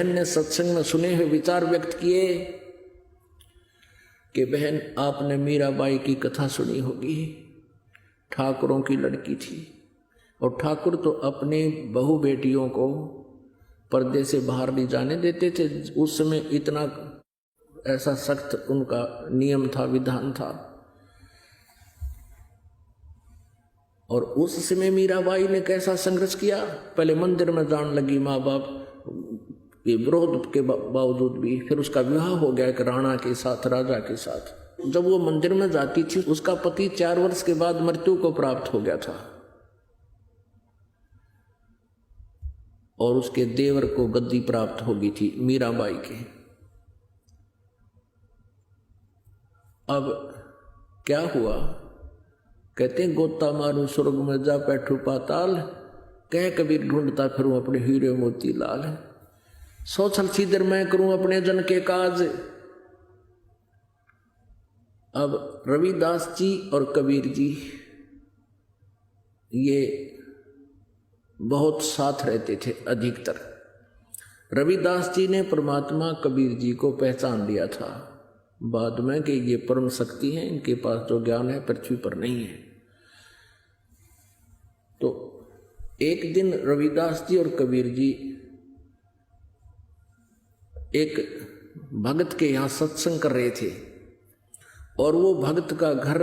बहन ने सत्संग में सुने हुए विचार व्यक्त किए कि बहन आपने मीराबाई की कथा सुनी होगी, ठाकुरों की लड़की थी और ठाकुर तो अपनी बहू बेटियों को पर्दे से बाहर नहीं जाने देते थे। उस समय इतना ऐसा सख्त उनका नियम था, विधान था। और उस समय मीराबाई ने कैसा संघर्ष किया, पहले मंदिर में जाने लगी माँ बाप के विरोध के बावजूद भी, फिर उसका विवाह हो गया कि राणा के साथ, राजा के साथ। जब वो मंदिर में जाती थी उसका पति 4 वर्ष के बाद मृत्यु को प्राप्त हो गया था और उसके देवर को गद्दी प्राप्त हो गई थी मीराबाई के। अब क्या हुआ, कहते हैं गोता मारू स्वर्ग में जा बैठू पाताल, कह कबीर ढूंढता फिरूं अपने हीरे मोती लाल। सोचल सीधर मैं करूं अपने जन के काज। अब रविदास जी और कबीर जी ये बहुत साथ रहते थे अधिकतर। रविदास जी ने परमात्मा कबीर जी को पहचान लिया था बाद में कि ये परम शक्ति है, इनके पास जो ज्ञान है पृथ्वी पर नहीं है। तो एक दिन रविदास जी और कबीर जी एक भगत के यहाँ सत्संग कर रहे थे और वो भगत का घर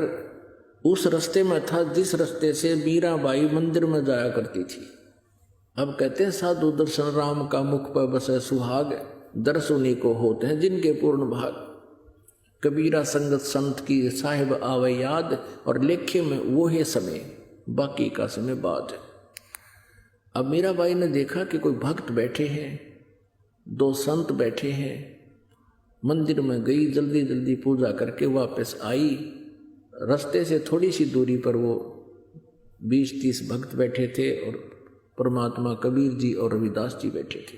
उस रास्ते में था जिस रास्ते से मीराबाई मंदिर में जाया करती थी। अब कहते हैं साधु दर्शन राम का मुख पर बसे सुहाग, दर्श उन्हीं को होते हैं जिनके पूर्ण भाग। कबीरा संगत संत की साहिब आवे याद, और लेखे में वो है समय बाकी का समय बाद। अब मीराबाई ने देखा कि कोई भक्त बैठे हैं, 2 संत बैठे हैं। मंदिर में गई, जल्दी जल्दी पूजा करके वापस आई। रास्ते से थोड़ी सी दूरी पर वो 20-30 भक्त बैठे थे और परमात्मा कबीर जी और रविदास जी बैठे थे।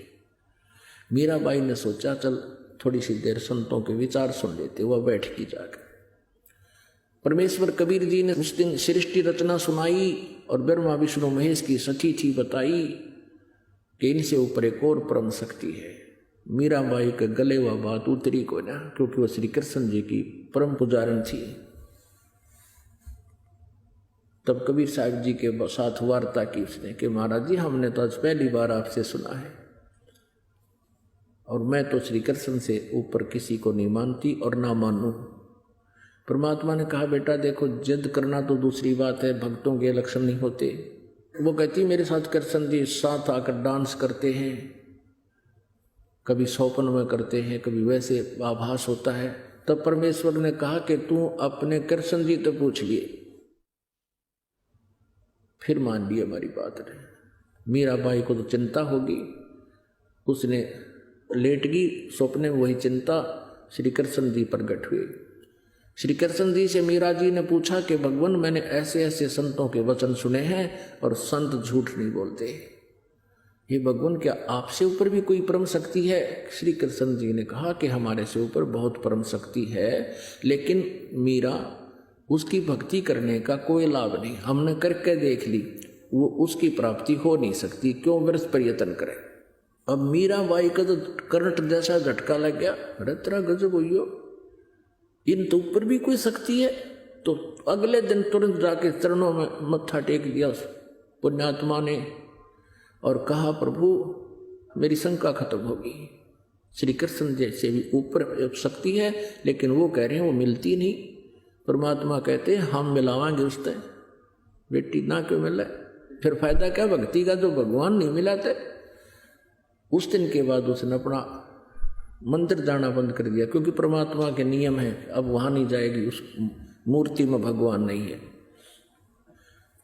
मीराबाई ने सोचा चल थोड़ी सी देर संतों के विचार सुन लेते। वह बैठ की जाकर परमेश्वर कबीर जी ने उस दिन सृष्टि रचना सुनाई और ब्रह्मा विष्णु महेश की सखी थी बताई कि इनसे ऊपर एक और परम शक्ति है। मीराबाई के गले वह बात उतरी को ना, क्योंकि वह श्री कृष्ण जी की परम पुजारन थी। तब कबीर साहब जी के साथ वार्ता की उसने कि महाराज जी हमने तो आज पहली बार आपसे सुना है और मैं तो श्री कृष्ण से ऊपर किसी को नहीं मानती और ना मानूं। परमात्मा ने कहा बेटा देखो जिद करना तो दूसरी बात है, भक्तों के लक्षण नहीं होते। वो कहती मेरे साथ कृष्ण जी साथ आकर डांस करते हैं, कभी सौपन में करते हैं, कभी वैसे आभास होता है। तब परमेश्वर ने कहा कि तू अपने कृष्ण जी तो पूछ लिए। फिर मान ली हमारी बात ने। मीराबाई को तो चिंता होगी, उसने लेट गई सपने में, वही चिंता श्री कृष्ण जी प्रकट हुए। श्री कृष्ण जी से मीरा जी ने पूछा कि भगवान मैंने ऐसे ऐसे संतों के वचन सुने हैं और संत झूठ नहीं बोलते, ये भगवान क्या आपसे ऊपर भी कोई परम शक्ति है? श्री कृष्ण जी ने कहा कि हमारे से ऊपर बहुत परम शक्ति है, लेकिन मीरा उसकी भक्ति करने का कोई लाभ नहीं, हमने करके देख ली, वो उसकी प्राप्ति हो नहीं सकती, क्यों व्यर्थ प्रयत्न करें। अब मीराबाई का तो करंट जैसा झटका लग गया, अरे तेरा गजब हुई हो, इन तो ऊपर भी कोई शक्ति है। तो अगले दिन तुरंत जाके चरणों में मत्था टेक दिया उस पुण्यात्मा ने और कहा प्रभु मेरी शंका खत्म होगी। श्री कृष्ण जैसे भी ऊपर शक्ति है, लेकिन वो कह रहे हैं वो मिलती नहीं। परमात्मा कहते हैं हम मिलावांगे उससे, बेटी ना क्यों मिले, फिर फायदा क्या भक्ति का, जो भगवान नहीं मिलाते। उस दिन के बाद उसने अपना मंदिर जाना बंद कर दिया, क्योंकि परमात्मा के नियम है अब वहाँ नहीं जाएगी, उस मूर्ति में भगवान नहीं है।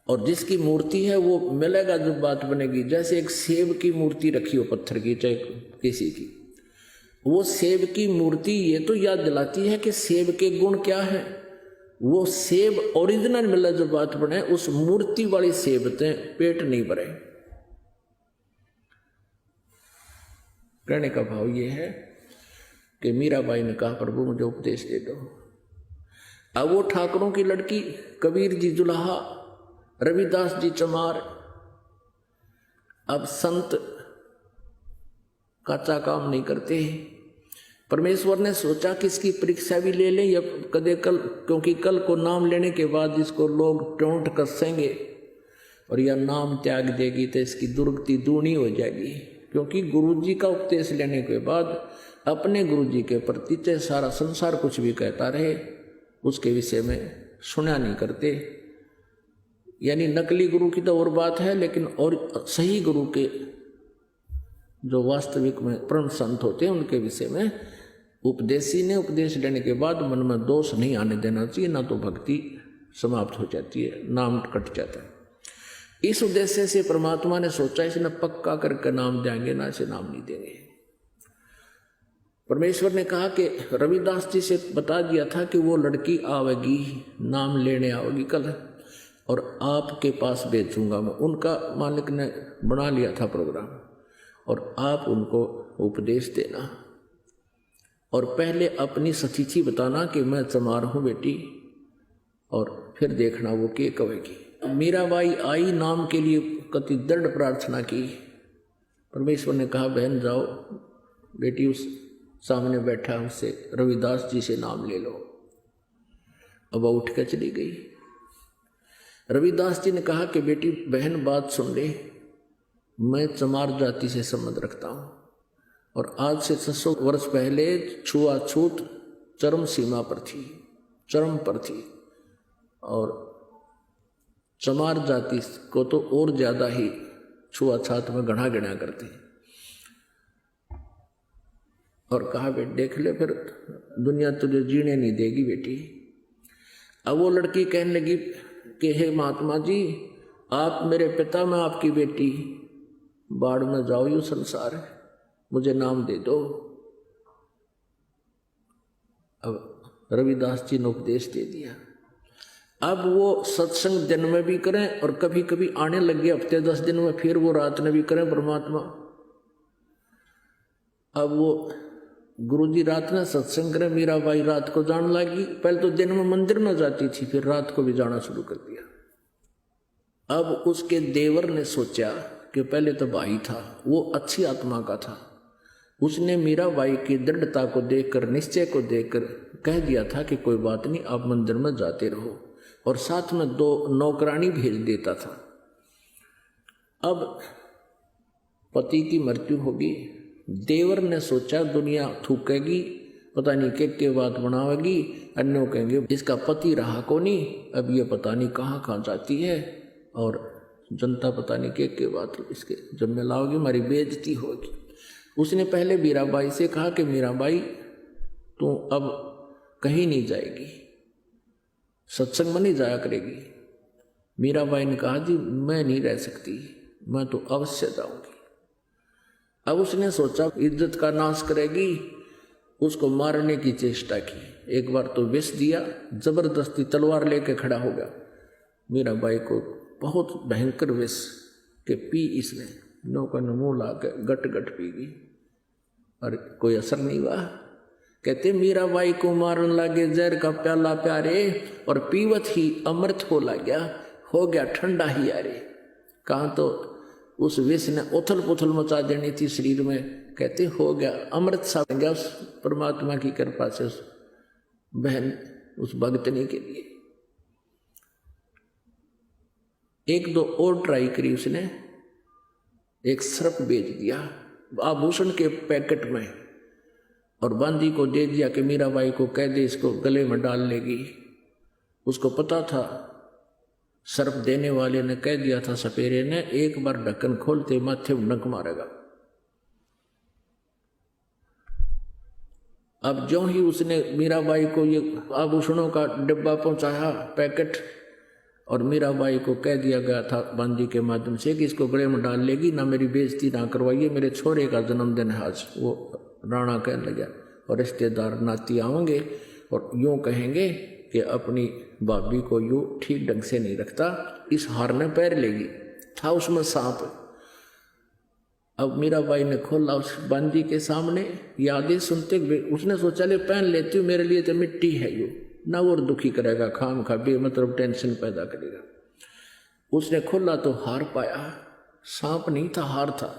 और जिसकी मूर्ति है वो मिलेगा जो बात बनेगी। जैसे एक सेब की मूर्ति रखी हो पत्थर की, चाहे किसी की, वो सेब की मूर्ति ये तो याद दिलाती है कि सेब के गुण क्या है। वो सेब ओरिजिनल मिला जो बात बने, उस मूर्ति वाली सेब ते पेट नहीं भरे। कहने का भाव ये है कि मीराबाई ने कहा प्रभु मुझे उपदेश दे दो। अब वो ठाकुरों की लड़की, कबीर जी जुलाहा, रविदास जी चमार, अब संत काचा काम नहीं करते। परमेश्वर ने सोचा कि इसकी परीक्षा भी ले लें या कदे कल, क्योंकि कल को नाम लेने के बाद इसको लोग टोंट कसेंगे और यह नाम त्याग देगी तो इसकी दुर्गति दूनी हो जाएगी। क्योंकि गुरुजी का उपदेश लेने के बाद अपने गुरुजी के प्रति चाहे सारा संसार कुछ भी कहता रहे उसके विषय में सुना नहीं करते। यानी नकली गुरु की तो और बात है, लेकिन और सही गुरु के जो वास्तविक में परम संत होते हैं उनके विषय में उपदेशी ने उपदेश लेने के बाद मन में दोष नहीं आने देना चाहिए, ना तो भक्ति समाप्त हो जाती है, नाम कट जाता है। इस उद्देश्य से परमात्मा ने सोचा इसने पक्का करके नाम देंगे, ना इसे नाम नहीं देंगे। परमेश्वर ने कहा कि रविदास जी से बता दिया था कि वो लड़की आवेगी, नाम लेने आवेगी कल, और आपके पास भेजूंगा मैं। उनका मालिक ने बना लिया था प्रोग्राम, और आप उनको उपदेश देना और पहले अपनी सचीची बताना कि मैं चमार हूँ बेटी, और फिर देखना वो के कहेगी। मीराबाई आई, नाम के लिए कति दृढ़ प्रार्थना की। परमेश्वर ने कहा बहन जाओ बेटी, उस सामने बैठा उससे रविदास जी से नाम ले लो। अब वो उठ कर चली गई। रविदास जी ने कहा कि बेटी बहन बात सुन ले, मैं चमार जाति से संबंध रखता हूँ और आज से 600 वर्ष पहले छुआछूत चरम सीमा पर थी, चरम पर थी, और चमार जाति को तो और ज्यादा ही छुआछात में गणा गिना करते। और कहा बेटी देख ले, फिर दुनिया तुझे जीने नहीं देगी बेटी। अब वो लड़की कहने लगी कि हे महात्मा जी, आप मेरे पिता, मैं आपकी बेटी, बाढ़ में जाओ यू संसार है, मुझे नाम दे दो। अब रविदास जी ने उपदेश दे दिया। अब वो सत्संग दिन में भी करें और कभी कभी आने लगे हफ्ते 10 दिन में, फिर वो रात में भी करें परमात्मा। अब वो गुरुजी रात में सत्संग करें, मीराबाई रात को जाने लगी। पहले तो दिन में मंदिर में जाती थी, फिर रात को भी जाना शुरू कर दिया। अब उसके देवर ने सोचा कि पहले तो भाई था, वो अच्छी आत्मा का था, उसने मीराबाई की दृढ़ता को देखकर, निश्चय को देखकर कह दिया था कि कोई बात नहीं, आप मंदिर में जाते रहो, और साथ में 2 नौकरानी भेज देता था। अब पति की मृत्यु होगी, देवर ने सोचा दुनिया थूकेगी, पता नहीं के बात बनावेगी, अन्यों कहेंगे इसका पति रहा को नहीं, अब ये पता नहीं कहाँ कहाँ जाती है, और जनता पता नहीं के बात इसके जब में लाओगी, हमारी बेइज्जती होगी। उसने पहले मीराबाई से कहा कि मीराबाई तू अब कहीं नहीं जाएगी, सत्संग में नहीं जाया करेगी। मीराबाई ने कहा जी मैं नहीं रह सकती, मैं तो अवश्य जाऊंगी। अब उसने सोचा इज्जत का नाश करेगी, उसको मारने की चेष्टा की। एक बार तो विष दिया, जबरदस्ती तलवार लेके खड़ा हो गया। मीराबाई को बहुत भयंकर विष के पी इसने, नौका ने मुँह ला के गट गट पी गई और कोई असर नहीं हुआ। कहते मीराबाई को मारन लागे जहर का प्याला प्यारे, और पीवत ही अमृत हो गया ठंडा ही यारे। कहाँ तो उस विष ने उथल पुथल मचा देनी थी शरीर में, कहते हो गया अमृत सा बन गया उस परमात्मा की कृपा से, उस बहन, उस भगतनी के लिए। 1-2 और ट्राई करी उसने, एक सर्प बेच दिया आभूषण के पैकेट में और बांदी को दे दिया कि मीराबाई को कह दे इसको गले में डाल लेगी। उसको पता था, सर्प देने वाले ने कह दिया था सपेरे ने, एक बार ढक्कन खोलते माथे में नक मारेगा। अब जो ही उसने मीराबाई को ये आभूषणों का डिब्बा पहुंचाया पैकेट, और मीराबाई को कह दिया गया था बांदी के माध्यम से कि इसको गले में डाल लेगी, ना मेरी बेइज्जती ना करवाइए, मेरे छोरे का जन्मदिन है आज। वो राणा कहने लगा, और रिश्तेदार नाती आएंगे और यूँ कहेंगे कि अपनी भाभी को यूँ ठीक ढंग से नहीं रखता, इस हार ने पैर लेगी। था उसमें सांप। अब मीराबाई ने खोला उस बांदी के सामने, यादें सुनते उसने सोचा ले पहन लेती हूँ, मेरे लिए तो मिट्टी है यूँ, ना और दुखी करेगा, खाम खा मतलब टेंशन पैदा करेगा। उसने खोला तो हार पाया, सांप नहीं था हार था,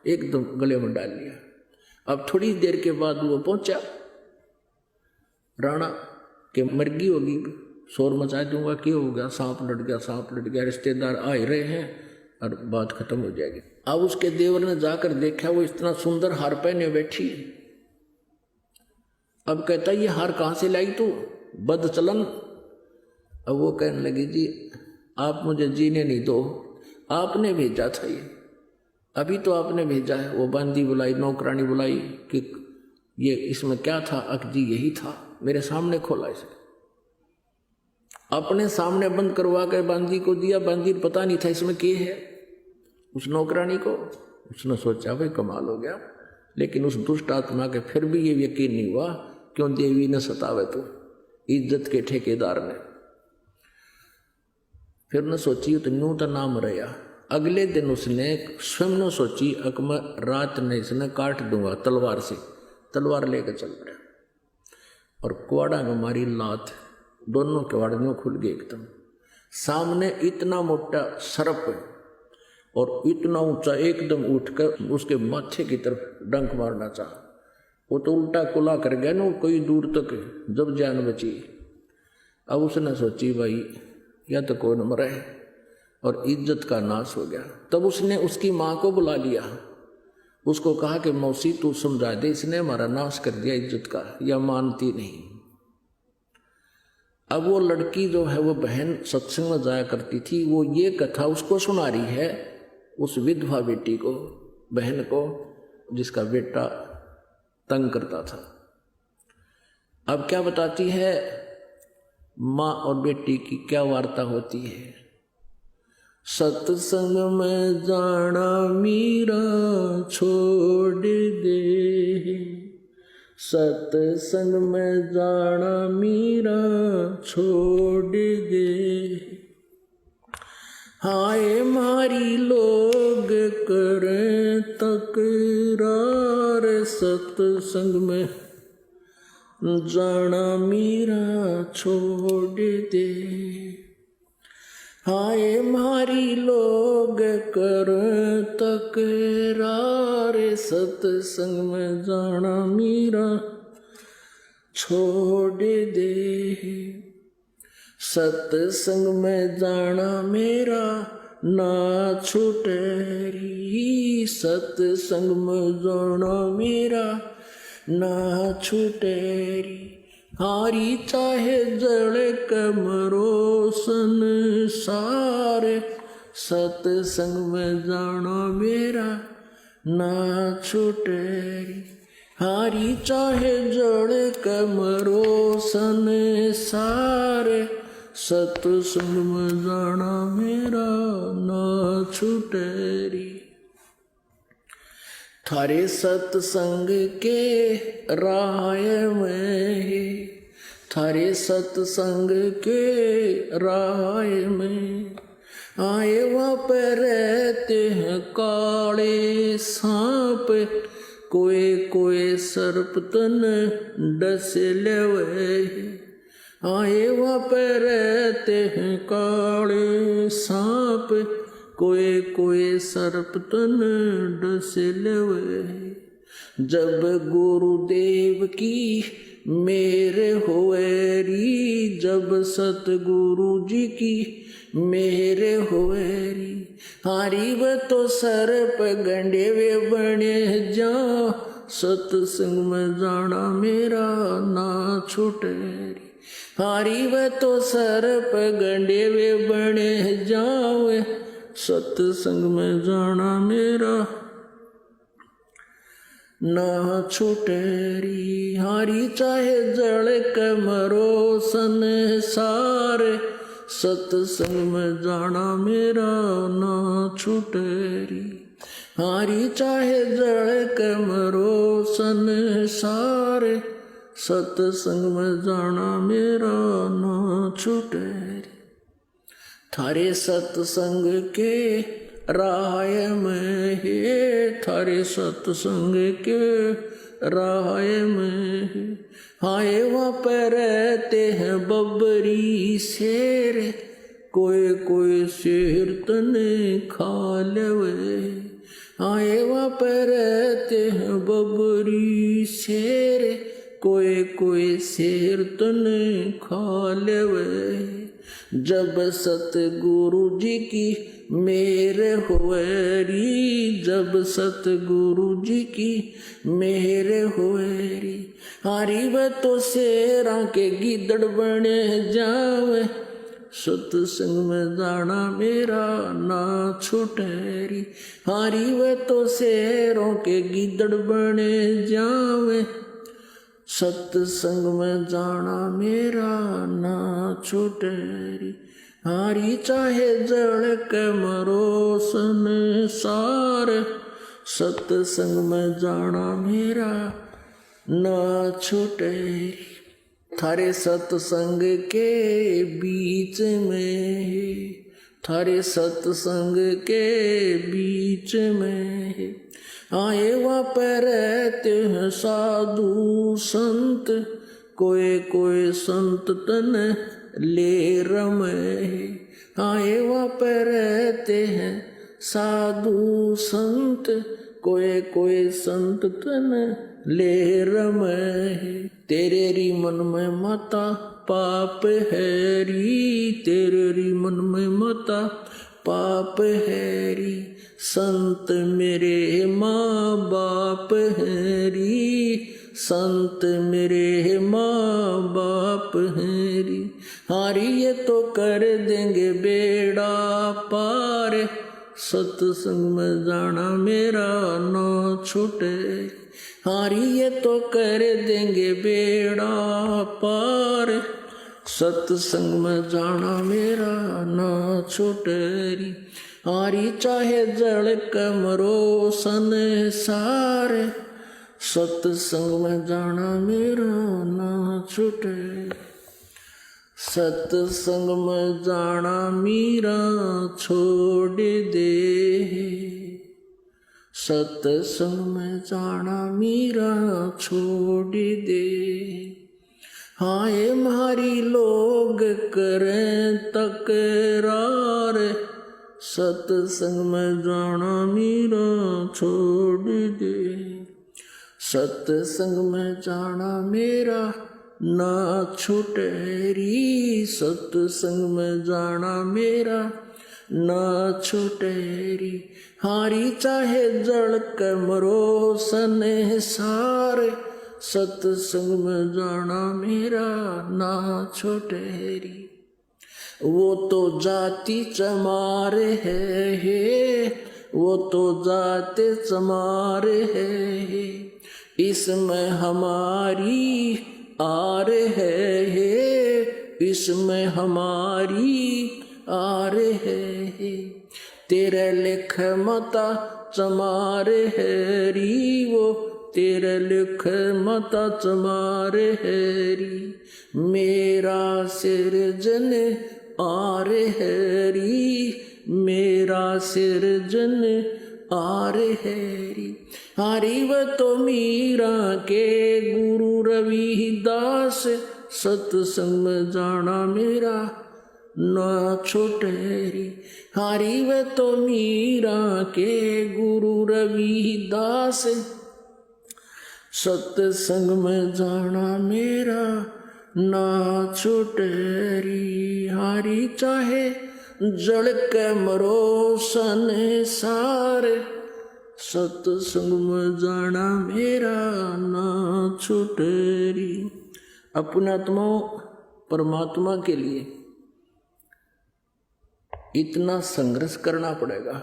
एकदम गले में डाल लिया। अब थोड़ी देर के बाद वो पहुंचा, राणा के मर्गी होगी, शोर मचा दूंगा, क्या हो गया, सांप लड़ गया, सांप लड़ गया, रिश्तेदार आ रहे हैं और बात खत्म हो जाएगी। अब उसके देवर ने जाकर देखा, वो इतना सुंदर हार पहने बैठी। अब कहता ये हार कहाँ से लाई तू, बद चलन। अब वो कहने लगी जी आप मुझे जीने नहीं दो, आपने भेजा था ये, अभी तो आपने भेजा है। वो बांदी बुलाई, नौकरानी बुलाई कि ये इसमें क्या था। जी यही था, मेरे सामने खोला इसे, अपने सामने बंद करवा कर बांदी को दिया। बांदी पता नहीं था इसमें क्या है, उस नौकरानी को। उसने सोचा भाई कमाल हो गया, लेकिन उस दुष्ट आत्मा के फिर भी ये यकीन नहीं हुआ, क्यों देवी ने सतावे तो इज्जत के ठेकेदार ने। फिर ने सोची तो न्यू तो नाम रहा। अगले दिन उसने स्वयं ने सोची मैं रात ने इसने काट दूंगा तलवार से। तलवार लेकर चल पड़ा और कुआड़ा में मारी लात, दोनों किवाड़ियों खुल गए एकदम। सामने इतना मोटा सर्प और इतना ऊंचा, एकदम उठकर उसके माथे की तरफ डंक मारना चाहा। वो तो उल्टा कुला कर गया ना कोई दूर तक, जब जान बची। अब उसने सोची भाई या तो कोई न मरे, और इज्जत का नाश हो गया। तब उसने उसकी माँ को बुला लिया, उसको कहा कि मौसी तू समझा दे, इसने हमारा नाश कर दिया इज्जत का, या मानती नहीं। अब वो लड़की जो है वो बहन सत्संग में जाया करती थी, वो ये कथा उसको सुना रही है, उस विधवा बेटी को, बहन को, जिसका बेटा तंग करता था। अब क्या बताती है, माँ और बेटी की क्या वार्ता होती है। सत्संग में जाना मीरा छोड़ दे, सत्संग में जाना मीरा छोड़ दे, हाय मारी लोग करें तकरार, सत्संग में जाना मीरा छोड़ दे, हाय मारी लोग कर तकरार, सत्संग में जाना मीरा छोड़ दे, सत्संग में जाना मेरा ना छूटे री, सत्संग में जाना मेरा ना छूटे री, हारी चाहे जड़ कमरो संसार, सत्संग में जाना मेरा ना छूटे री, हारी चाहे जड़ कमरो संसार, सत्संग में जाना मेरा ना छूटे री, थारे सत्संग के राय में, थारे सत्संग के राय में, आए वहाँ पर रहते हैं काले सांप, कोई कोई सर्प तन डस लेवे, आए वहाँ पर रहते हैं काले सांप, कोई कोई सर्प तन डस लेवे, जब गुरुदेव की मेरे होए री, जब सतगुरु जी की मेरे होए री, हारी व तो सर्प गंडे वे बने जा, सत्संग में जाना मेरा ना छूटे री, हारी व तो सर्प गंडे वे बने जावे, सत्संग में जाना मेरा ना छूटे री, हारी चाहे जड़ कमरो संसार, सत्संग में जाना मेरा ना छूटे री, हारी चाहे जड़ कमरो संसार, सत्संग में जाना मेरा ना छूटे री, थारे सत्संग के राय में है, थारे सत्संग के राय में है, हाय वहाँ पर रहते हैं बबरी शेर, कोई कोई शेर तने खा लेवे, आए वहाँ पर रहते हैं बबरी शेर, कोई कोई शेर तने खा लेवे। जब सतगुरु जी की मेर होएरी, जब सतगुरु जी की मेर होएरी। हारी वे तो शेरा के गिदड़ बने जावे, सत्संग में जाना मेरा ना छुटेरी। हारी वे तो शेरों के गिदड़ बने जावे, सत्संग में जाना मेरा ना छुटेरी। हारी चाहे जड़ के मरो संसार, सत्संग में जाना मेरा ना छुटेरी। थारे सत्संग के बीच में, थारे सत्संग के बीच में आए वहाँ पर रहते हैं साधु संत, कोई कोई संत तन ले रमे। आए वहाँ पर रहते हैं साधु संत, कोई कोई संत तन ले रमे। तेरे री मन में माता पाप है री, तेरे री मन में माता पाप है री। संत मेरे माँ बाप है री, संत मेरे माँ बाप है री। हारी ये तो कर देंगे बेड़ा पार, सत्संग में जाना मेरा ना छूटे। हारी ये तो कर देंगे बेड़ा पार, सत्संग में जाना मेरा ना छूटेरी। हारी चाहे जड़ कमरो संसार, सत्संग में जाना मेरा ना छूटे। सत्संग में जाना मेरा छोड़ दे, सत्संग में जाना मेरा छोड़ दे। हाय मारी लोग करें तकरार, सत्संग में जाना मेरा छोड़ दे। सत्संग में जाना मेरा ना छूटेरी, सत्संग में जाना मेरा ना छूटेरी। हारी चाहे जड़ कमरो संसार, सत्संग में जाना मेरा ना छूटेरी। वो तो जाति चमारे है, वो तो जाते चमारे है, इसमें हमारी आर है, इसमें हमारी आर है। तेरे लिख मता चमारे है री, वो तेरे लिख मता चमारे है री। मेरा सिर जन आर है री, मेरा सिर जन आर है री। हारी व तो मीरा के गुरु रविदास, सत्संग में जाना मेरा ना छूटेरी। हारी व तो मीरा के गुरु रविदास, सत्संग में जाना मेरा ना छूटेरी। हारी चाहे जड़ के मरो संसार, सत्संग में जाना मेरा ना छूटेरी। अपने आत्मा परमात्मा के लिए इतना संघर्ष करना पड़ेगा।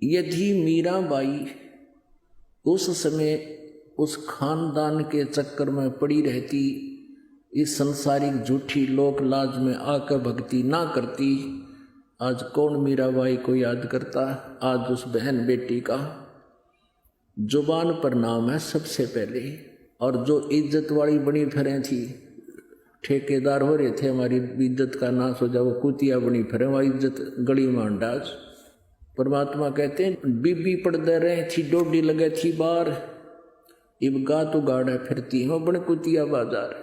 यदि मीराबाई उस समय उस खानदान के चक्कर में पड़ी रहती, इस संसारिक झूठी लोक लाज में आकर भक्ति ना करती, आज कौन मीराबाई को याद करता। आज उस बहन बेटी का जुबान पर नाम है सबसे पहले, और जो इज्जत वाली बनी फिरें थी, ठेकेदार हो रहे थे हमारी इज्जत का नाश हो जाए, वो कुतिया बनी फिरे, वह इज्जत गली में अंडाज। परमात्मा कहते हैं बीबी पड़ दे रहे थी, डोडी लगे थी बार, इब गा तो गाड़ा फिरती हो बन कुतिया बाजार।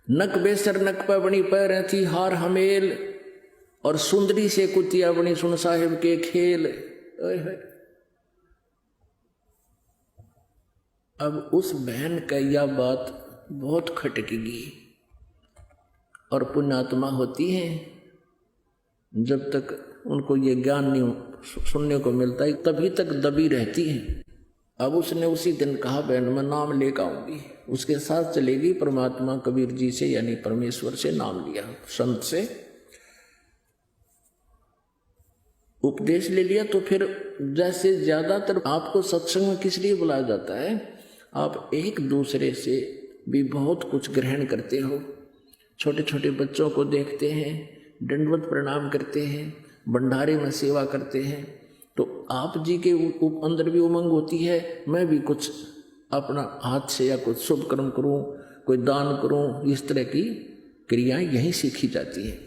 नक बेसर नक पर बनी पैर थी हार हमेल, और सुंदरी से कुतिया बनी सुन साहिब के खेल। अब उस बहन का यह बात बहुत खटकेगी, और पुण्यात्मा होती है जब तक उनको ये ज्ञान नहीं सुनने को मिलता है तभी तक दबी रहती है। अब उसने उसी दिन कहा बहन मैं नाम लेकर आऊंगी, उसके साथ चलेगी। परमात्मा कबीर जी से यानी परमेश्वर से नाम लिया, संत से उपदेश ले लिया। तो फिर जैसे ज्यादातर आपको सत्संग में किस लिए बुलाया जाता है, आप एक दूसरे से भी बहुत कुछ ग्रहण करते हो। छोटे छोटे बच्चों को देखते हैं, दंडवत प्रणाम करते हैं, भंडारे में सेवा करते हैं, तो आप जी के अंदर भी उमंग होती है मैं भी कुछ अपना हाथ से या कुछ शुभ कर्म करूं, कोई दान करूं। इस तरह की क्रियाएं यहीं सीखी जाती हैं।